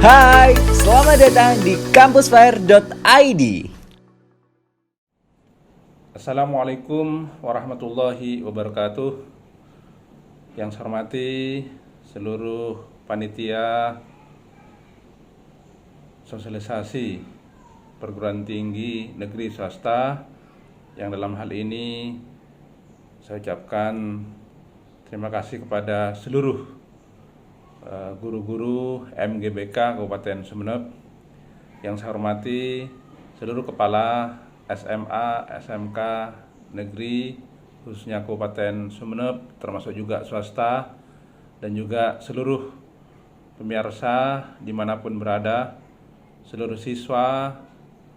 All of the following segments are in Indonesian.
Hai, selamat datang di kampusfire.id. Assalamualaikum warahmatullahi wabarakatuh. Yang saya hormati seluruh panitia sosialisasi perguruan tinggi negeri swasta, yang dalam hal ini saya ucapkan terima kasih kepada seluruh guru-guru MGBK Kabupaten Sumeneb. Yang saya hormati seluruh kepala SMA, SMK negeri khususnya Kabupaten Sumeneb, termasuk juga swasta, dan juga seluruh pemirsa dimanapun berada, seluruh siswa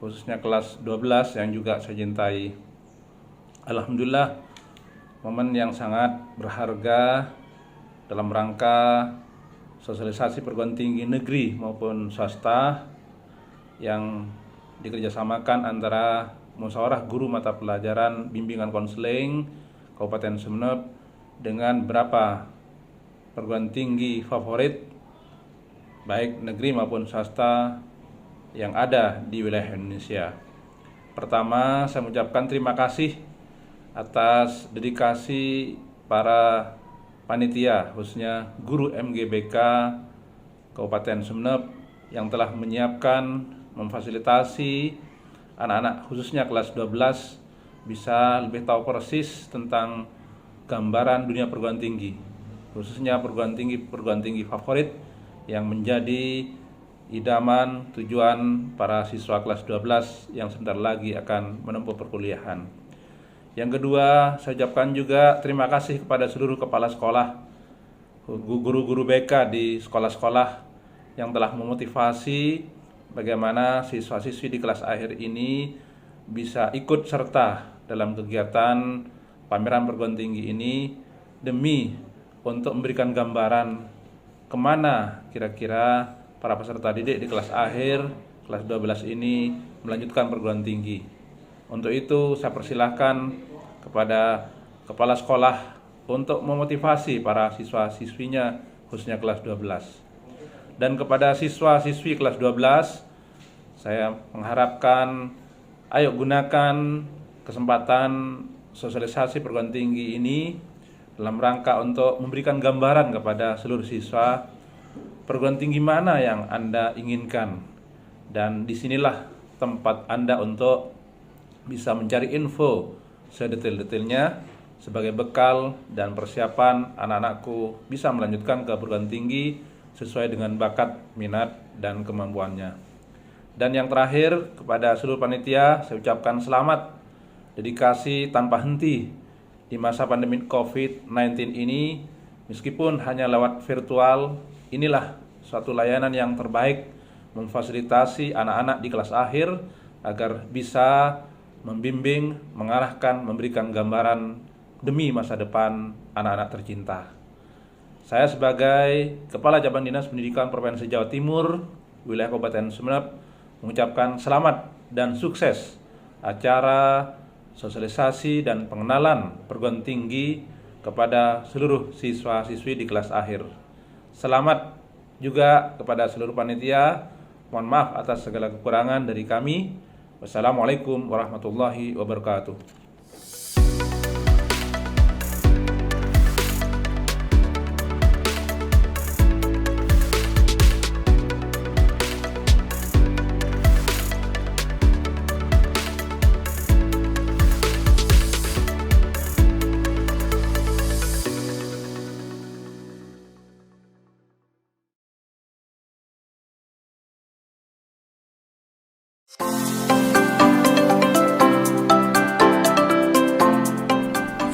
khususnya kelas 12 yang juga saya cintai. Alhamdulillah, momen yang sangat berharga dalam rangka sosialisasi perguruan tinggi negeri maupun swasta yang dikerjasamakan antara Musyawarah Guru Mata Pelajaran Bimbingan Konseling Kabupaten Sumeneb dengan beberapa perguruan tinggi favorit baik negeri maupun swasta yang ada di wilayah Indonesia. Pertama, saya mengucapkan terima kasih atas dedikasi para panitia, khususnya guru MGBK Kabupaten Sumeneb yang telah menyiapkan, memfasilitasi anak-anak khususnya kelas 12 bisa lebih tahu persis tentang gambaran dunia perguruan tinggi, khususnya perguruan tinggi favorit yang menjadi idaman tujuan para siswa kelas 12 yang sebentar lagi akan menempuh perkuliahan. Yang kedua, saya ucapkan juga terima kasih kepada seluruh kepala sekolah, guru-guru BK di sekolah-sekolah yang telah memotivasi bagaimana siswa-siswi di kelas akhir ini bisa ikut serta dalam kegiatan pameran perguruan tinggi ini demi untuk memberikan gambaran kemana kira-kira para peserta didik di kelas akhir, kelas 12 ini melanjutkan perguruan tinggi. Untuk itu saya persilahkan kepada kepala sekolah untuk memotivasi para siswa-siswinya khususnya kelas 12. Dan kepada siswa-siswi kelas 12, saya mengharapkan ayo gunakan kesempatan sosialisasi perguruan tinggi ini dalam rangka untuk memberikan gambaran kepada seluruh siswa perguruan tinggi mana yang Anda inginkan. Dan disinilah tempat Anda untuk bisa mencari info sedetail-detailnya sebagai bekal dan persiapan anak-anakku bisa melanjutkan ke perguruan tinggi sesuai dengan bakat, minat, dan kemampuannya. Dan yang terakhir, kepada seluruh panitia saya ucapkan selamat dedikasi tanpa henti di masa pandemi COVID-19 ini. Meskipun hanya lewat virtual, inilah suatu layanan yang terbaik memfasilitasi anak-anak di kelas akhir agar bisa membimbing, mengarahkan, memberikan gambaran demi masa depan anak-anak tercinta. Saya sebagai Kepala Cabang Dinas Pendidikan Provinsi Jawa Timur, wilayah Kabupaten Sumeneb, mengucapkan selamat dan sukses acara sosialisasi dan pengenalan perguruan tinggi kepada seluruh siswa-siswi di kelas akhir. Selamat juga kepada seluruh panitia. Mohon maaf atas segala kekurangan dari kami. Wassalamualaikum warahmatullahi wabarakatuh.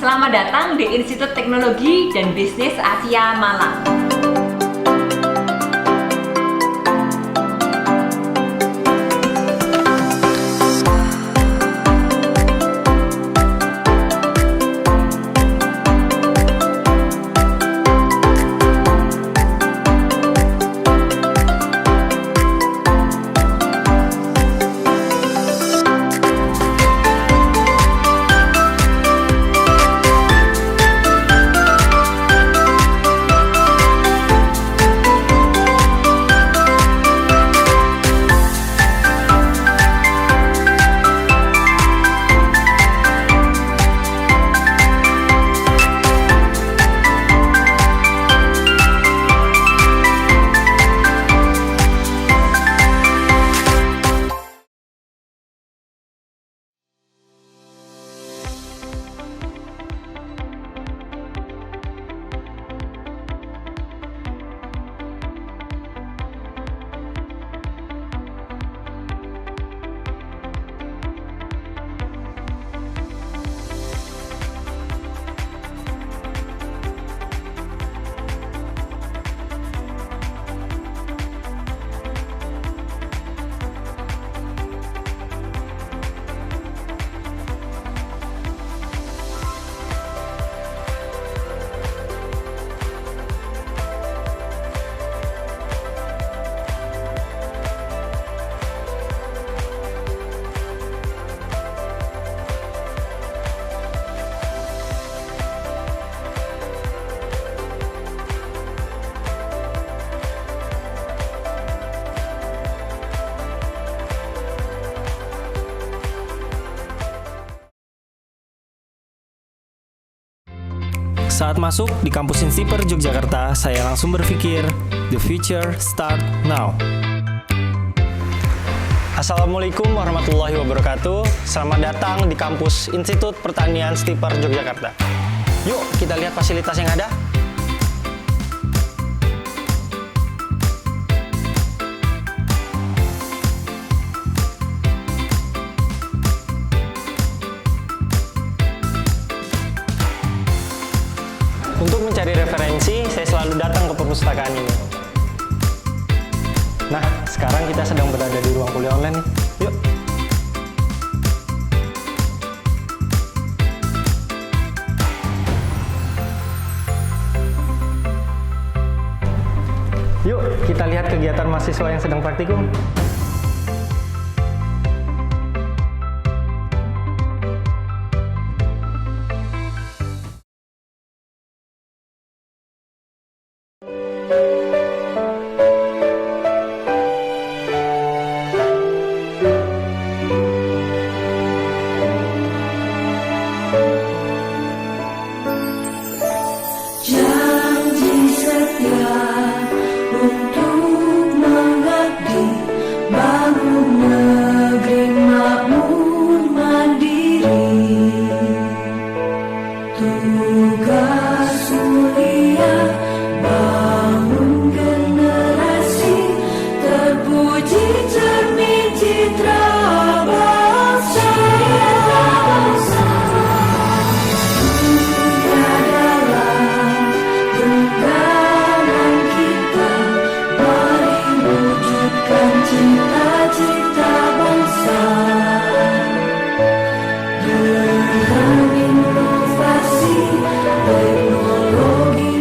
Selamat datang di Institut Teknologi dan Bisnis Asia Malang. Saat masuk di kampus Instiper Yogyakarta, saya langsung berpikir, the future start now. Assalamualaikum warahmatullahi wabarakatuh. Selamat datang di kampus Institut Pertanian Stiper Yogyakarta. Yuk kita lihat fasilitas yang ada. Untuk mencari referensi, saya selalu datang ke perpustakaan ini. Nah, sekarang kita sedang berada di ruang kuliah online nih. Yuk. Yuk, kita lihat kegiatan mahasiswa yang sedang praktikum. Janji setia untuk mengabdi, bangun negeri makmur mandiri. Tugas mulia bangun generasi, terpuji cermin citra bangsa. Cita-cita bangsa dengan inovasi teknologi.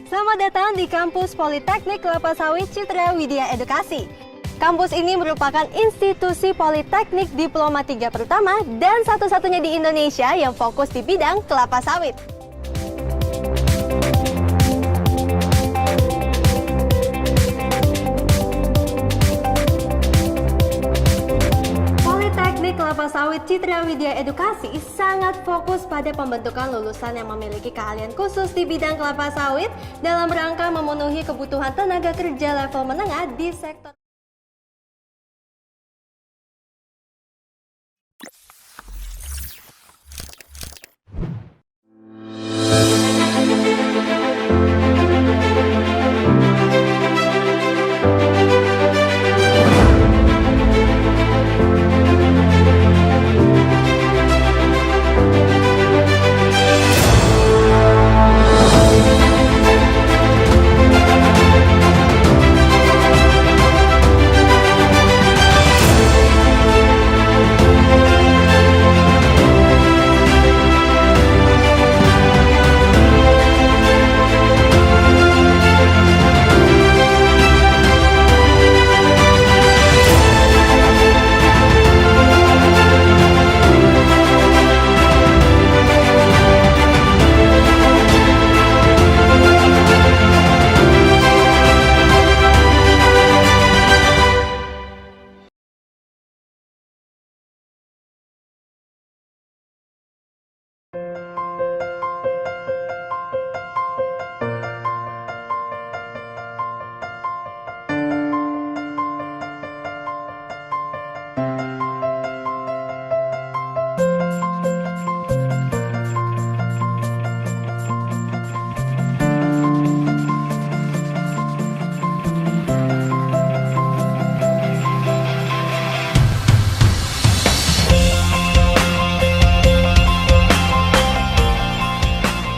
Selamat datang di Kampus Politeknik Kelapa Sawit Citra Widya Edukasi. Kampus ini merupakan institusi politeknik diploma 3 pertama dan satu-satunya di Indonesia yang fokus di bidang kelapa sawit. Politeknik Kelapa Sawit Citra Widya Edukasi sangat fokus pada pembentukan lulusan yang memiliki keahlian khusus di bidang kelapa sawit dalam rangka memenuhi kebutuhan tenaga kerja level menengah di sektor.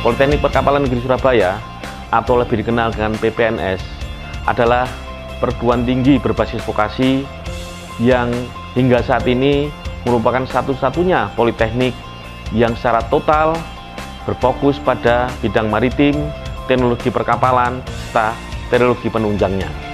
Politeknik Perkapalan Negeri Surabaya atau lebih dikenal dengan PPNS adalah perguruan tinggi berbasis vokasi yang hingga saat ini merupakan satu-satunya politeknik yang secara total berfokus pada bidang maritim, teknologi perkapalan, serta teknologi penunjangnya.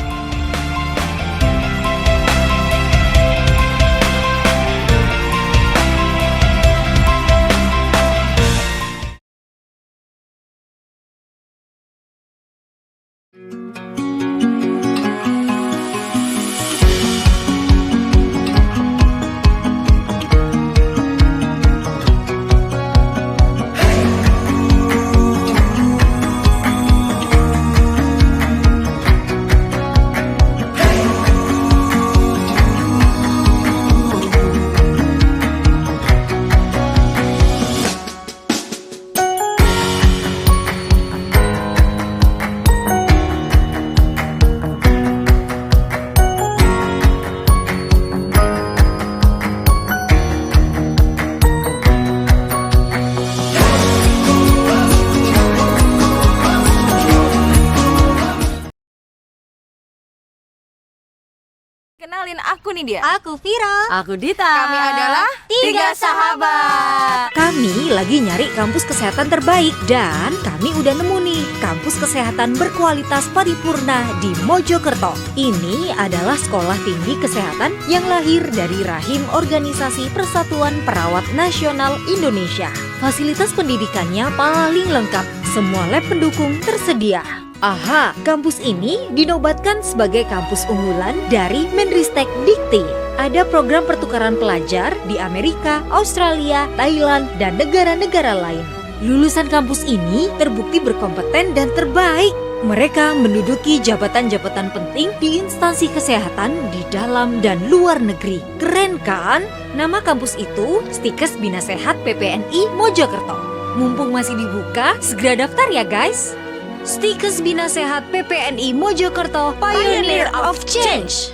Kenalin, aku nih dia. Aku Vira. Aku Dita. Kami adalah Tiga Sahabat. Kami lagi nyari kampus kesehatan terbaik dan kami udah nemu nih kampus kesehatan berkualitas paripurna di Mojokerto. Ini adalah sekolah tinggi kesehatan yang lahir dari rahim Organisasi Persatuan Perawat Nasional Indonesia. Fasilitas pendidikannya paling lengkap, semua lab pendukung tersedia. Aha, kampus ini dinobatkan sebagai kampus unggulan dari Menristek Dikti. Ada program pertukaran pelajar di Amerika, Australia, Thailand, dan negara-negara lain. Lulusan kampus ini terbukti berkompeten dan terbaik. Mereka menduduki jabatan-jabatan penting di instansi kesehatan di dalam dan luar negeri. Keren kan? Nama kampus itu Stikes Bina Sehat PPNI Mojokerto. Mumpung masih dibuka, segera daftar ya guys. Stikes Bina Sehat PPNI Mojokerto, Pioneer of Change.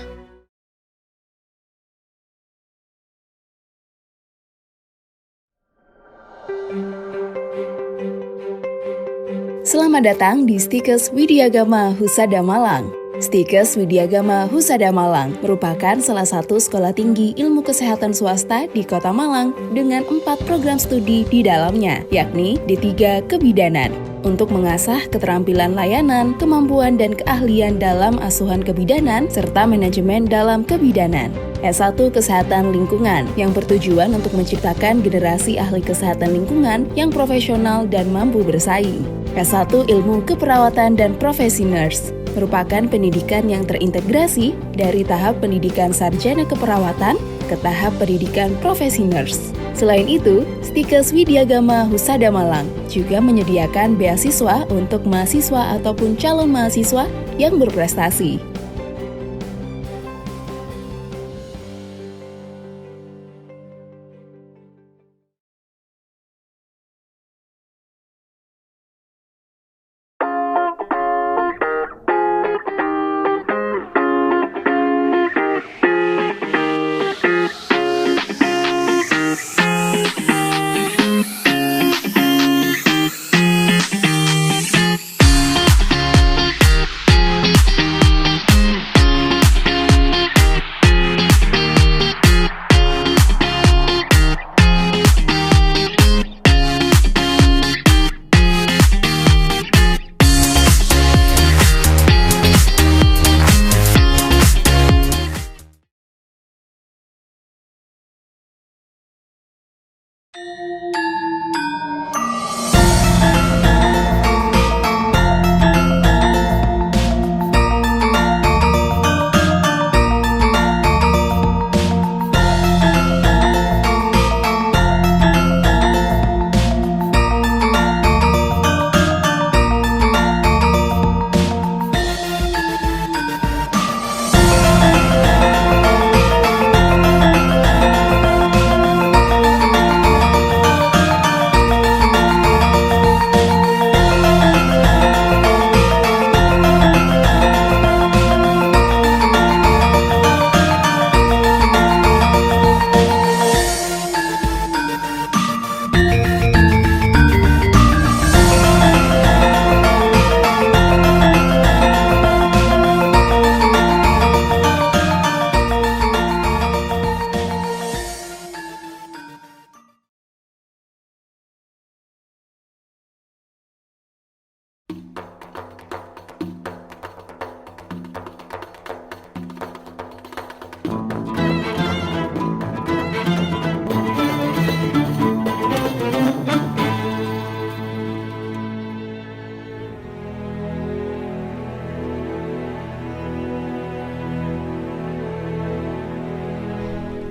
Selamat datang di Stikes Widyagama Husada Malang. Stikes Widyagama Husada Malang merupakan salah satu sekolah tinggi ilmu kesehatan swasta di Kota Malang dengan 4 program studi di dalamnya, yakni D3 Kebidanan, untuk mengasah keterampilan layanan, kemampuan dan keahlian dalam asuhan kebidanan, serta manajemen dalam kebidanan. S1 Kesehatan Lingkungan, yang bertujuan untuk menciptakan generasi ahli kesehatan lingkungan yang profesional dan mampu bersaing. S1 Ilmu Keperawatan dan Profesi Nurse, merupakan pendidikan yang terintegrasi dari tahap pendidikan sarjana keperawatan ke tahap pendidikan profesi nurse. Selain itu, Stikes Widyagama Husada Malang juga menyediakan beasiswa untuk mahasiswa ataupun calon mahasiswa yang berprestasi.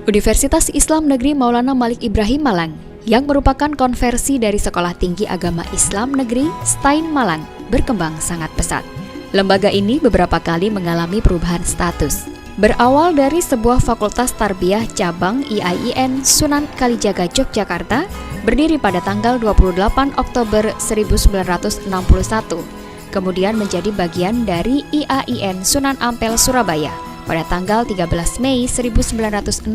Universitas Islam Negeri Maulana Malik Ibrahim Malang yang merupakan konversi dari Sekolah Tinggi Agama Islam Negeri Stein Malang berkembang sangat pesat. Lembaga ini beberapa kali mengalami perubahan status. Berawal dari sebuah fakultas tarbiyah cabang IAIN Sunan Kalijaga Yogyakarta, berdiri pada tanggal 28 Oktober 1961, kemudian menjadi bagian dari IAIN Sunan Ampel Surabaya pada tanggal 13 Mei 1965.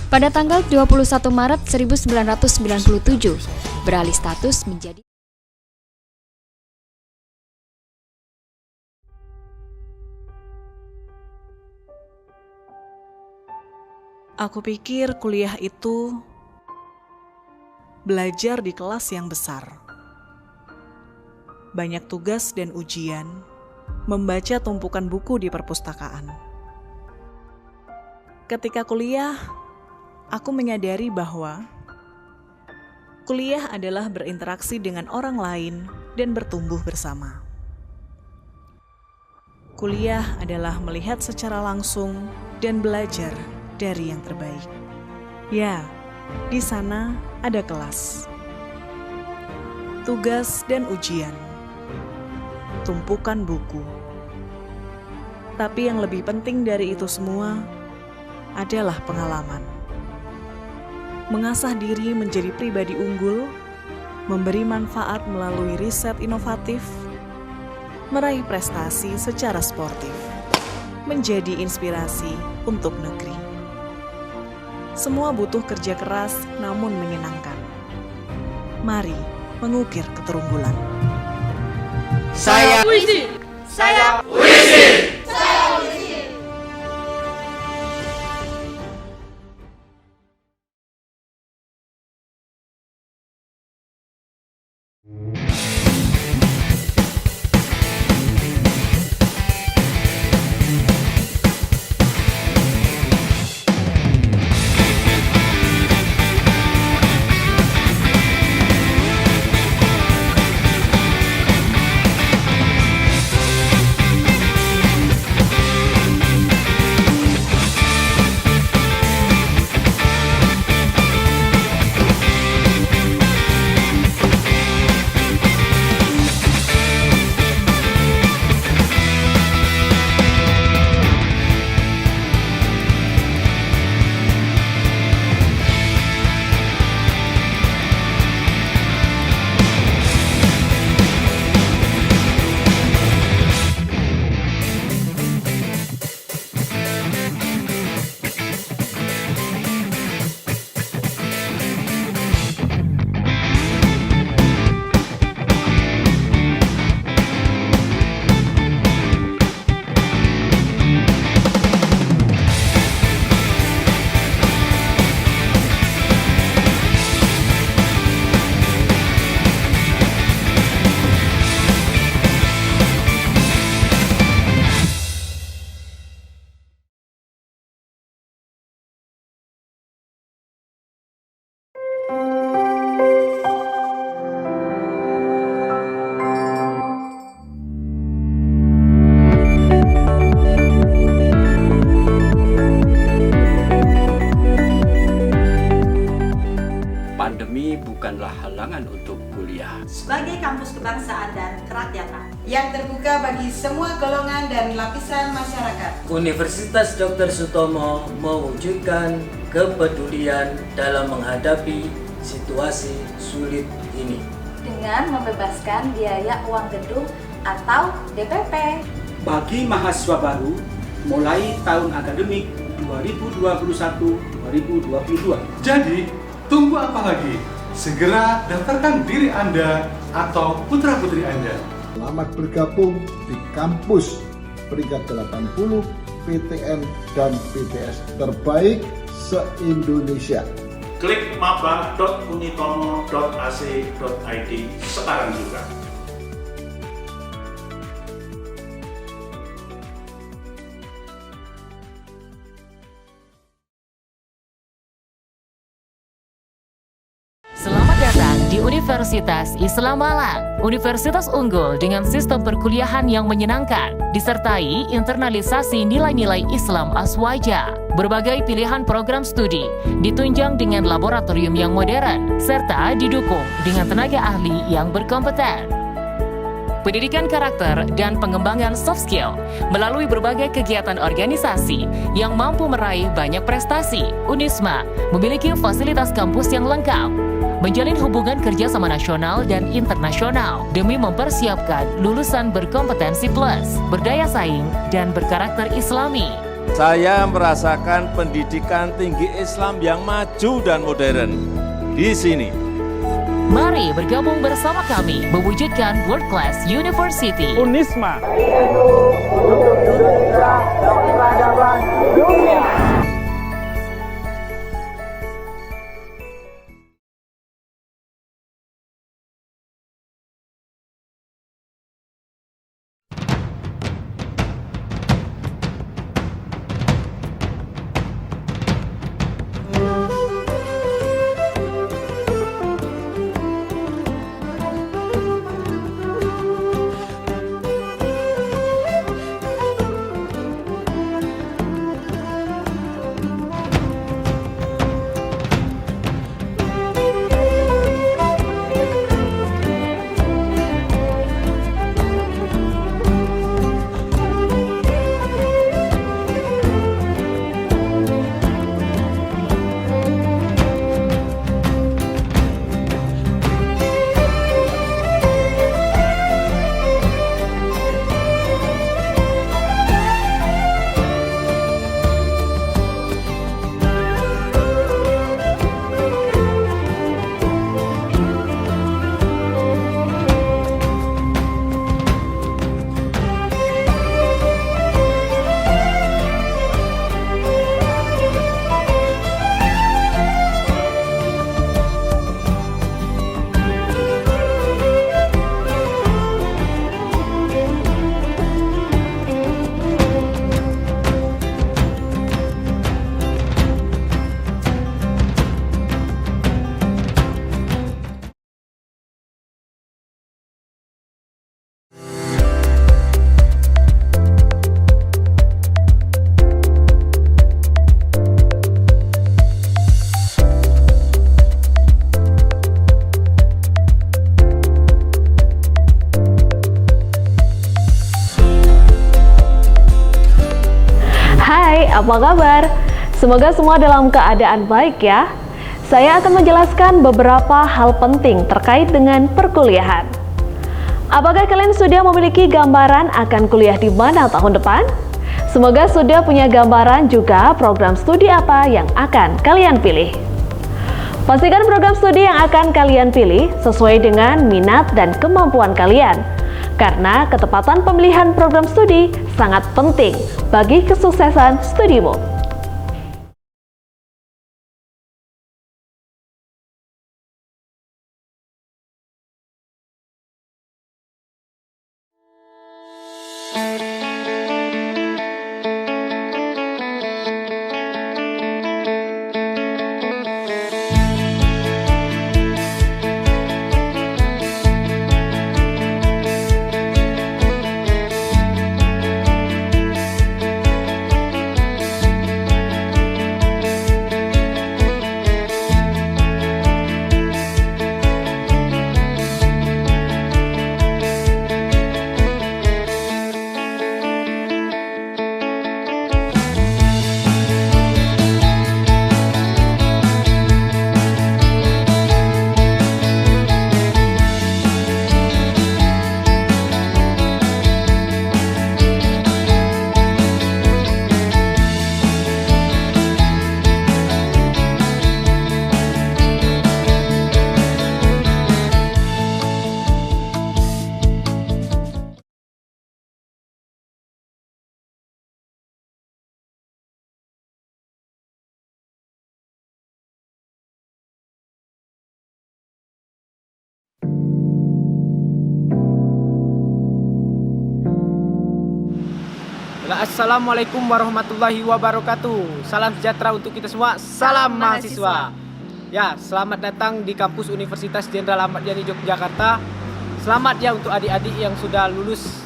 Pada tanggal 21 Maret 1997, beralih status menjadi Aku pikir kuliah itu belajar di kelas yang besar. Banyak tugas dan ujian, membaca tumpukan buku di perpustakaan. Ketika kuliah, aku menyadari bahwa kuliah adalah berinteraksi dengan orang lain dan bertumbuh bersama. Kuliah adalah melihat secara langsung dan belajar dari yang terbaik. Ya, di sana ada kelas, tugas dan ujian, tumpukan buku. Tapi yang lebih penting dari itu semua adalah pengalaman. Mengasah diri menjadi pribadi unggul, memberi manfaat melalui riset inovatif, meraih prestasi secara sportif, menjadi inspirasi untuk negeri. Semua butuh kerja keras namun menyenangkan. Mari mengukir keterunggulan. Saya puisi. Saya puisi. Saya puisi. Pandemi bukanlah halangan untuk kuliah. Sebagai kampus kebangsaan dan kerakyatan yang terbuka bagi semua golongan dan lapisan masyarakat, Universitas Dr. Sutomo mewujudkan kepedulian dalam menghadapi situasi sulit ini dengan membebaskan biaya uang gedung atau DPP. Bagi mahasiswa baru mulai tahun akademik 2021-2022. Jadi, tunggu apa lagi? Segera daftarkan diri Anda atau putra-putri Anda. Selamat bergabung di kampus peringkat 80 PTN dan PTS terbaik se-Indonesia. Klik maba.unitomo.ac.id sekarang juga. Selamat datang di Universitas Islam Malang, universitas unggul dengan sistem perkuliahan yang menyenangkan, disertai internalisasi nilai-nilai Islam aswaja. berbagai pilihan program studi ditunjang dengan laboratorium yang modern serta didukung dengan tenaga ahli yang berkompeten. Pendidikan karakter dan pengembangan soft skill melalui berbagai kegiatan organisasi yang mampu meraih banyak prestasi. Unisma memiliki fasilitas kampus yang lengkap, menjalin hubungan kerjasama nasional dan internasional demi mempersiapkan lulusan berkompetensi plus, berdaya saing, dan berkarakter Islami. Saya merasakan pendidikan tinggi Islam yang maju dan modern di sini. Mari bergabung bersama kami mewujudkan World Class University. Unisma. Apa kabar? Semoga semua dalam keadaan baik ya. Saya akan menjelaskan beberapa hal penting terkait dengan perkuliahan. Apakah kalian sudah memiliki gambaran akan kuliah di mana tahun depan? Semoga sudah punya gambaran juga program studi apa yang akan kalian pilih. Pastikan program studi yang akan kalian pilih sesuai dengan minat dan kemampuan kalian. Karena ketepatan pemilihan program studi sangat penting bagi kesuksesan studimu. Assalamualaikum warahmatullahi wabarakatuh. Salam sejahtera untuk kita semua. Salam mahasiswa. Ya, selamat datang di kampus Universitas Jenderal Ahmad Yani Yogyakarta. Selamat ya untuk adik-adik yang sudah lulus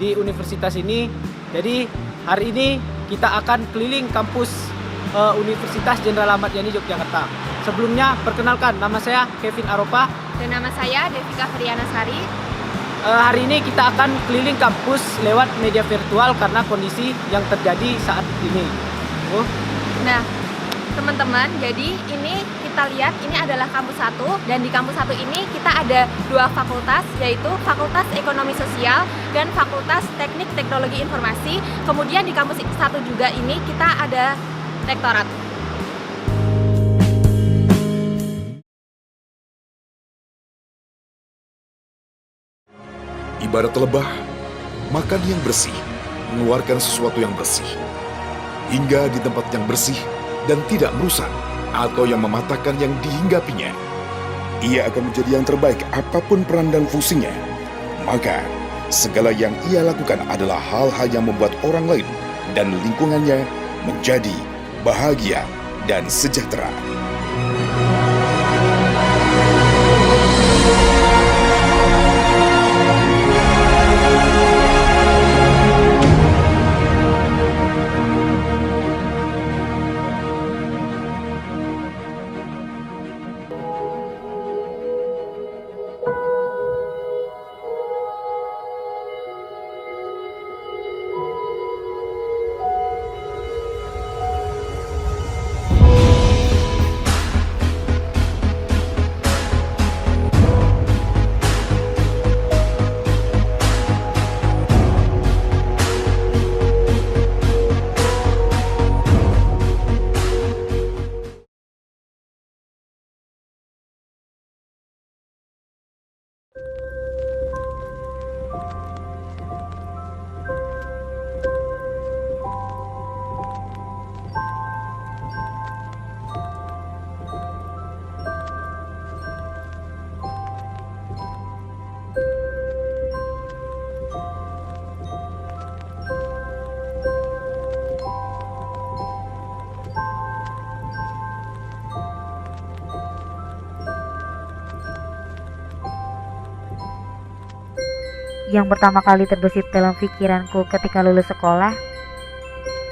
di universitas ini. Jadi hari ini kita akan keliling kampus Universitas Jenderal Ahmad Yani Yogyakarta. Sebelumnya, perkenalkan, nama saya Kevin Aropa. Dan nama saya Devika Friana Sari. Hari ini kita akan keliling kampus lewat media virtual karena kondisi yang terjadi saat ini. Nah, teman-teman, jadi ini kita lihat ini adalah kampus 1, dan di kampus 1 ini kita ada 2 fakultas, yaitu Fakultas Ekonomi Sosial dan Fakultas Teknik Teknologi Informasi. Kemudian di kampus 1 juga ini kita ada rektorat. Ibarat lebah, makan yang bersih, mengeluarkan sesuatu yang bersih. Hingga di tempat yang bersih dan tidak merusak atau yang mematahkan yang dihinggapinya. Ia akan menjadi yang terbaik apapun peran dan fungsinya. Maka, segala yang ia lakukan adalah hal-hal yang membuat orang lain dan lingkungannya menjadi bahagia dan sejahtera. Yang pertama kali terbesit dalam pikiranku ketika lulus sekolah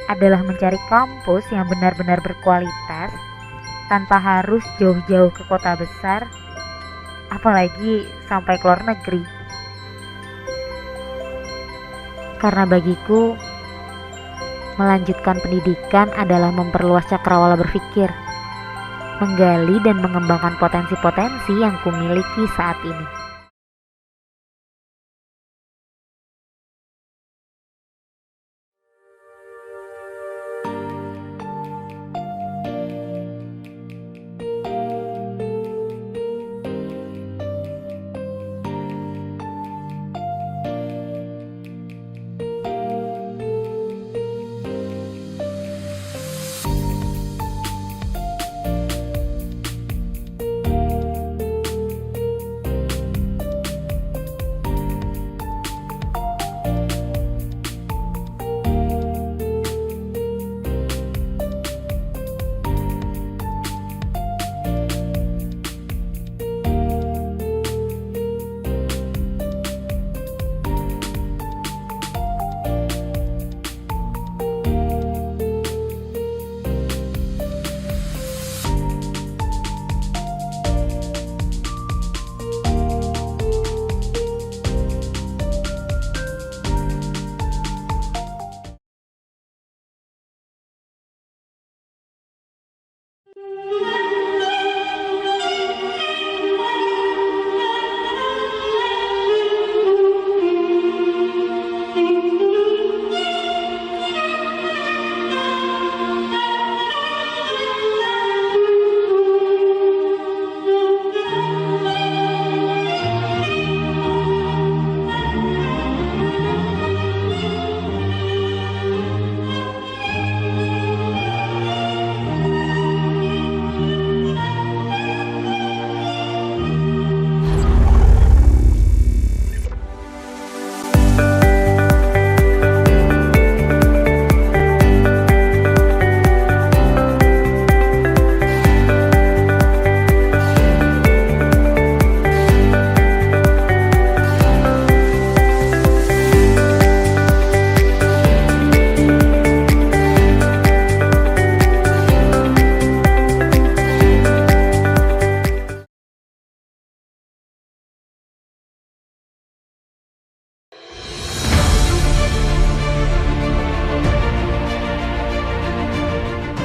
adalah mencari kampus yang benar-benar berkualitas tanpa harus jauh-jauh ke kota besar, apalagi sampai ke luar negeri. Karena bagiku, melanjutkan pendidikan adalah memperluas cakrawala berpikir, menggali dan mengembangkan potensi-potensi yang kumiliki saat ini.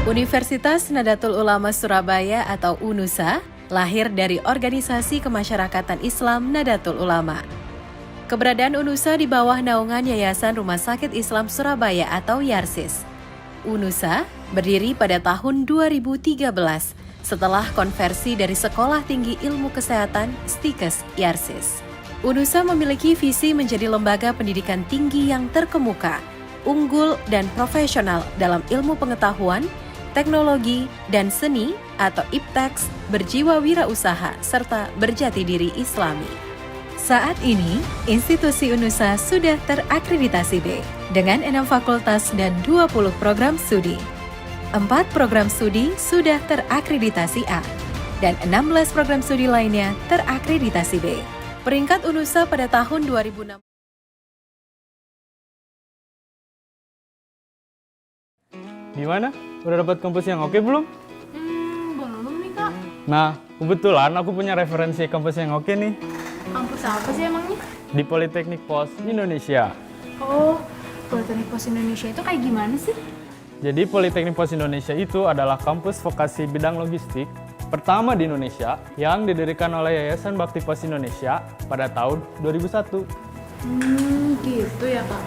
Universitas Nahdlatul Ulama Surabaya atau UNUSA lahir dari Organisasi Kemasyarakatan Islam Nahdlatul Ulama. Keberadaan UNUSA di bawah naungan Yayasan Rumah Sakit Islam Surabaya atau YARSIS. UNUSA berdiri pada tahun 2013 setelah konversi dari Sekolah Tinggi Ilmu Kesehatan STIKES YARSIS. UNUSA memiliki visi menjadi lembaga pendidikan tinggi yang terkemuka, unggul dan profesional dalam ilmu pengetahuan, teknologi, dan seni atau IPTEX, berjiwa wirausaha, serta berjati diri Islami. Saat ini, institusi UNUSA sudah terakreditasi B dengan 6 fakultas dan 20 program studi. 4 program studi sudah terakreditasi A, dan 16 program studi lainnya terakreditasi B. Peringkat UNUSA pada tahun 2006. Gimana? Udah dapat kampus yang oke belum? Belum nih Kak. Nah, kebetulan aku punya referensi kampus yang oke nih. Kampus apa sih emangnya? Di Politeknik POS Indonesia. Oh, Politeknik POS Indonesia itu kayak gimana sih? Jadi Politeknik POS Indonesia itu adalah kampus vokasi bidang logistik pertama di Indonesia yang didirikan oleh Yayasan Bakti POS Indonesia pada tahun 2001. Gitu ya Kak.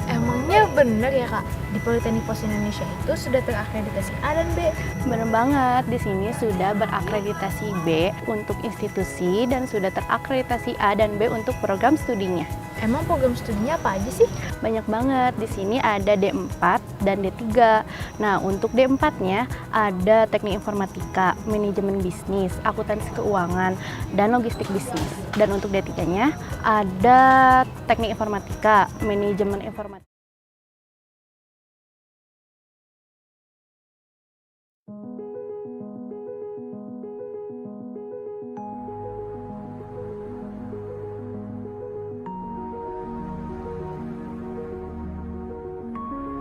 Emangnya bener ya Kak, di Politeknik POS Indonesia itu sudah terakreditasi A dan B? Bener banget, di sini sudah berakreditasi B untuk institusi dan sudah terakreditasi A dan B untuk program studinya. Emang program studinya apa aja sih? Banyak banget, di sini ada D4 dan D3. Nah, untuk D4-nya ada teknik informatika, manajemen bisnis, akuntansi keuangan, dan logistik bisnis. Dan untuk D3-nya ada teknik informatika, manajemen informatika.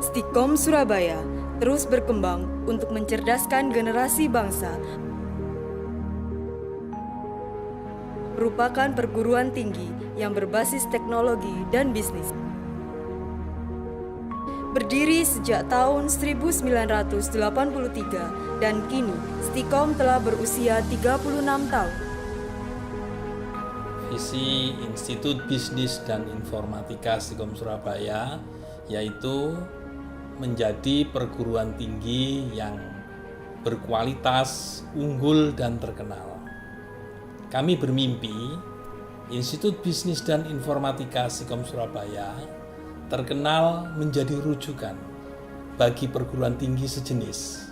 Stikom Surabaya terus berkembang untuk mencerdaskan generasi bangsa. Merupakan perguruan tinggi yang berbasis teknologi dan bisnis. Berdiri sejak tahun 1983 dan kini Stikom telah berusia 36 tahun. Visi Institut Bisnis dan Informatika Stikom Surabaya yaitu menjadi perguruan tinggi yang berkualitas, unggul, dan terkenal. Kami bermimpi Institut Bisnis dan Informatika Stikom Surabaya terkenal menjadi rujukan bagi perguruan tinggi sejenis.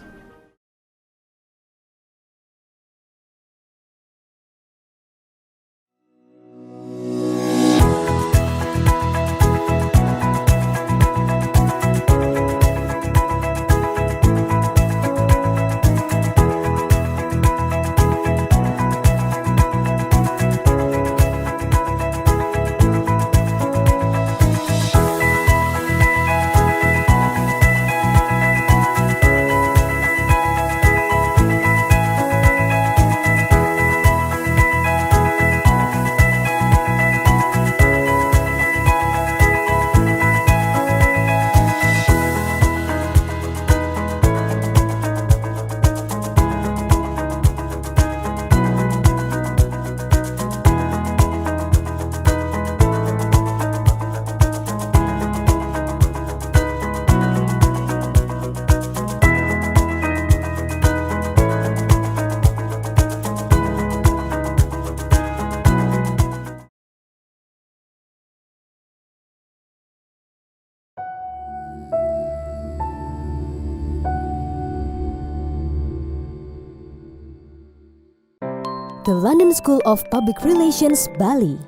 The London School of Public Relations, Bali.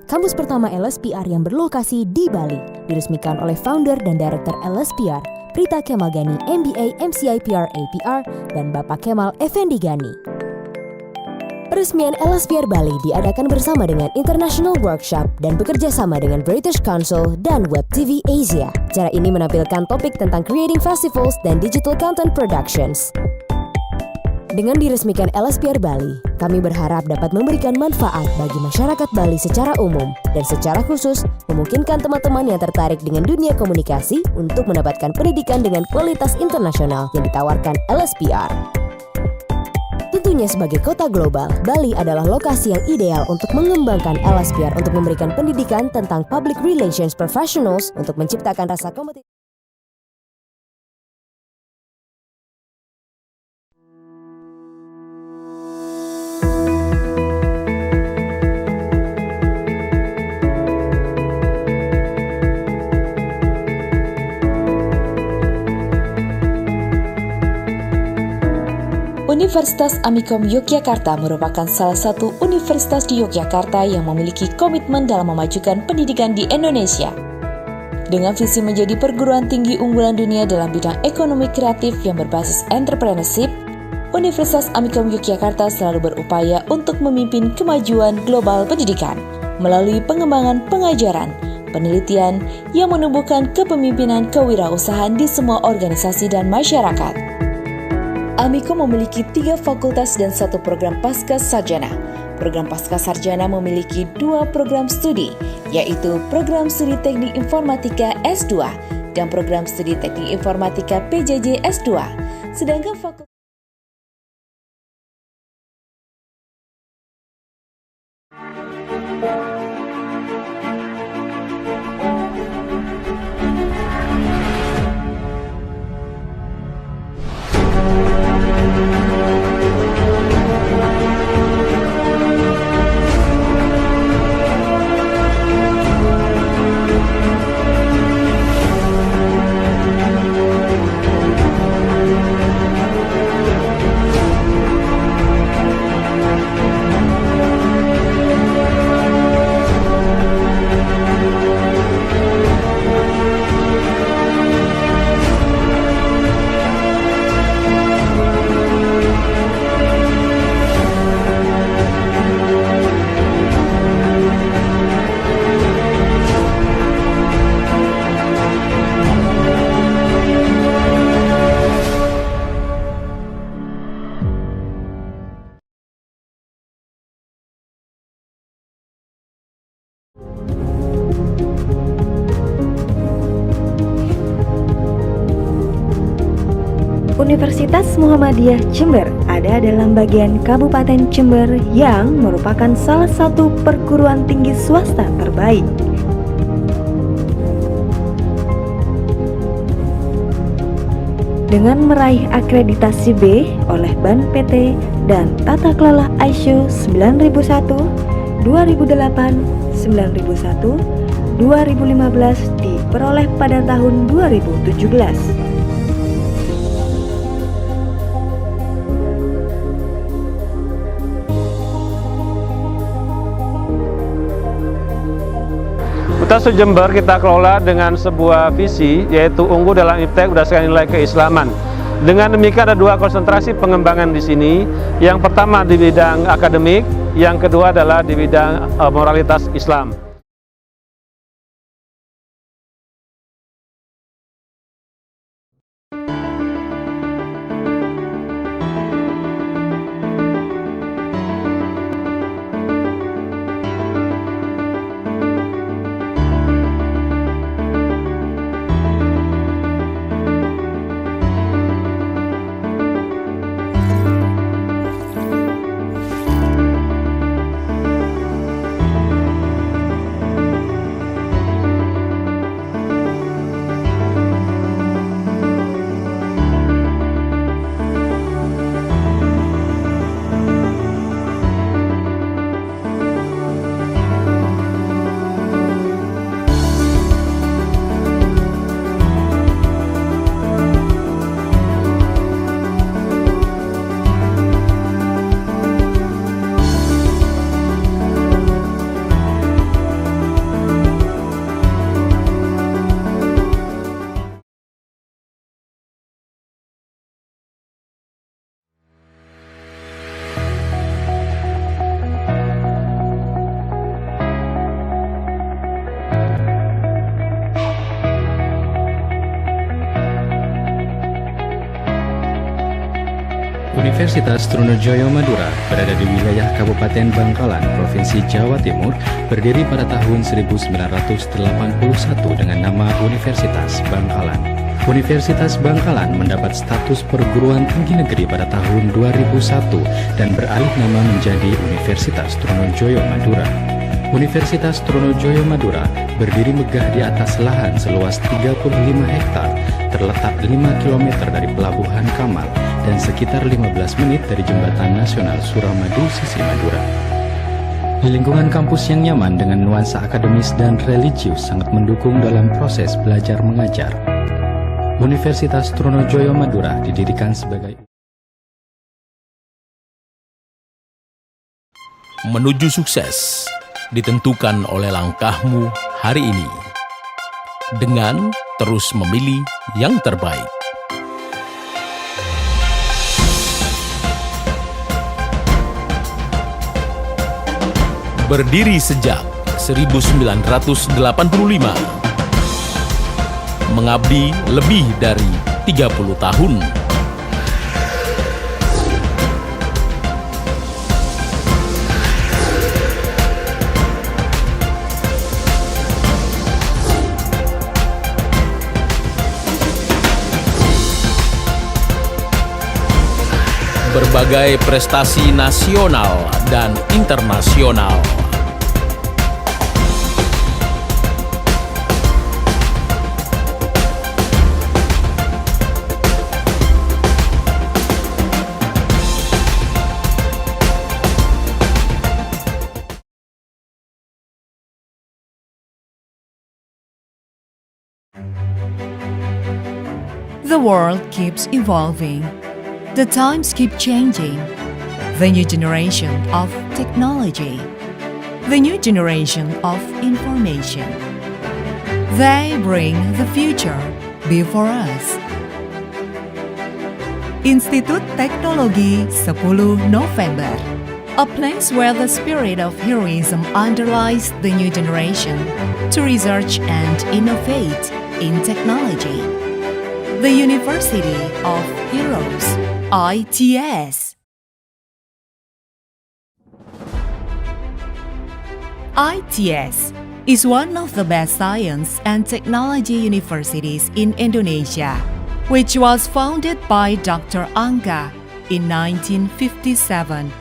Kampus pertama LSPR yang berlokasi di Bali, diresmikan oleh founder dan director LSPR, Prita Kemal Gani, MBA, MCIPR, APR, dan Bapak Kemal Effendi Gani. Peresmian LSPR Bali diadakan bersama dengan International Workshop dan bekerja sama dengan British Council dan Web TV Asia. Acara ini menampilkan topik tentang creating festivals dan digital content productions. Dengan diresmikan LSPR Bali, kami berharap dapat memberikan manfaat bagi masyarakat Bali secara umum dan secara khusus memungkinkan teman-teman yang tertarik dengan dunia komunikasi untuk mendapatkan pendidikan dengan kualitas internasional yang ditawarkan LSPR. Tentunya sebagai kota global, Bali adalah lokasi yang ideal untuk mengembangkan LSPR untuk memberikan pendidikan tentang Public Relations Professionals untuk menciptakan rasa kompetitif. Universitas Amikom Yogyakarta merupakan salah satu universitas di Yogyakarta yang memiliki komitmen dalam memajukan pendidikan di Indonesia. Dengan visi menjadi perguruan tinggi unggulan dunia dalam bidang ekonomi kreatif yang berbasis entrepreneurship, Universitas Amikom Yogyakarta selalu berupaya untuk memimpin kemajuan global pendidikan melalui pengembangan pengajaran, penelitian yang menumbuhkan kepemimpinan kewirausahaan di semua organisasi dan masyarakat. Amikom memiliki 3 fakultas dan 1 program pasca sarjana. Program pasca sarjana memiliki 2 program studi, yaitu program studi teknik informatika S2 dan program studi teknik informatika PJJ S2. Sedangkan fakultas Universitas Muhammadiyah Jember ada dalam bagian Kabupaten Jember yang merupakan salah satu perguruan tinggi swasta terbaik. Dengan meraih akreditasi B oleh BAN PT dan Tata Kelola ISO 9001, 2008, 9001, 2015 diperoleh pada tahun 2017. UTASU Jember kita kelola dengan sebuah visi, yaitu unggul dalam iptek berdasarkan nilai keislaman. Dengan demikian ada 2 konsentrasi pengembangan di sini. Yang pertama di bidang akademik, yang kedua adalah di bidang moralitas Islam. Universitas Trunojoyo Madura berada di wilayah Kabupaten Bangkalan, Provinsi Jawa Timur, berdiri pada tahun 1981 dengan nama Universitas Bangkalan. Universitas Bangkalan mendapat status perguruan tinggi negeri pada tahun 2001 dan beralih nama menjadi Universitas Trunojoyo Madura. Universitas Trunojoyo Madura berdiri megah di atas lahan seluas 35 hektar, terletak 5 km dari Pelabuhan Kamal dan sekitar 15 menit dari Jembatan Nasional Suramadu sisi Madura. Lingkungan kampus yang nyaman dengan nuansa akademis dan religius sangat mendukung dalam proses belajar mengajar. Universitas Trunojoyo Madura didirikan sebagai menuju sukses ditentukan oleh langkahmu hari ini dengan terus memilih yang terbaik. Berdiri sejak 1985, mengabdi lebih dari 30 tahun. Berbagai prestasi nasional dan internasional. The world keeps evolving. The times keep changing. The new generation of technology. The new generation of information. They bring the future before us. Institut Teknologi 10 November, a place where the spirit of heroism underlies the new generation to research and innovate in technology. The University of Heroes, ITS. ITS is one of the best science and technology universities in Indonesia, which was founded by Dr. Angga in 1957.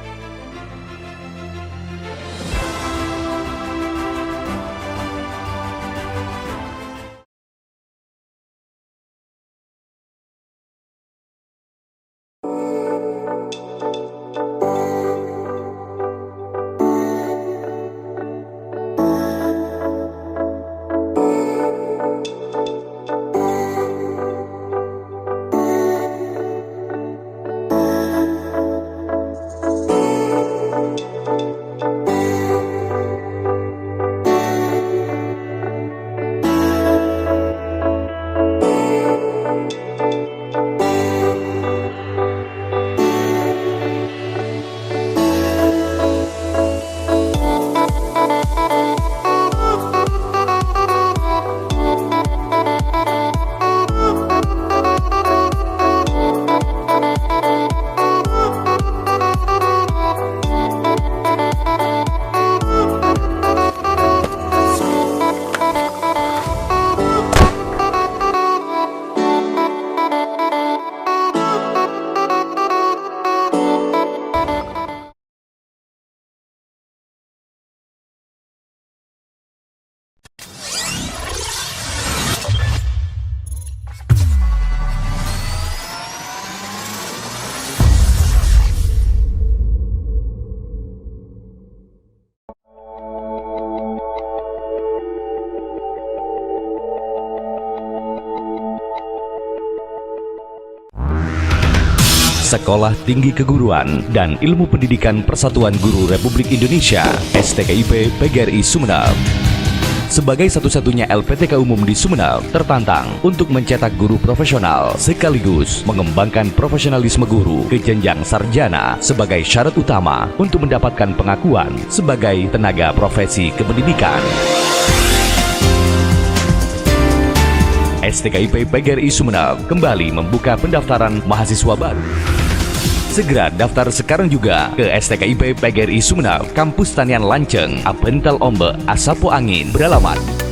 Sekolah Tinggi Keguruan dan Ilmu Pendidikan Persatuan Guru Republik Indonesia (STKIP) PGRI Sumeneb. Sebagai satu-satunya LPTK umum di Sumeneb, tertantang untuk mencetak guru profesional sekaligus mengembangkan profesionalisme guru ke jenjang sarjana sebagai syarat utama untuk mendapatkan pengakuan sebagai tenaga profesi kependidikan. STKIP PGRI Sumeneb kembali membuka pendaftaran mahasiswa baru. Segera daftar sekarang juga ke STKIP PGRI Sumeneb, Kampus Tanian Lanceng, Apental Ombe, Asapo Angin, beralamat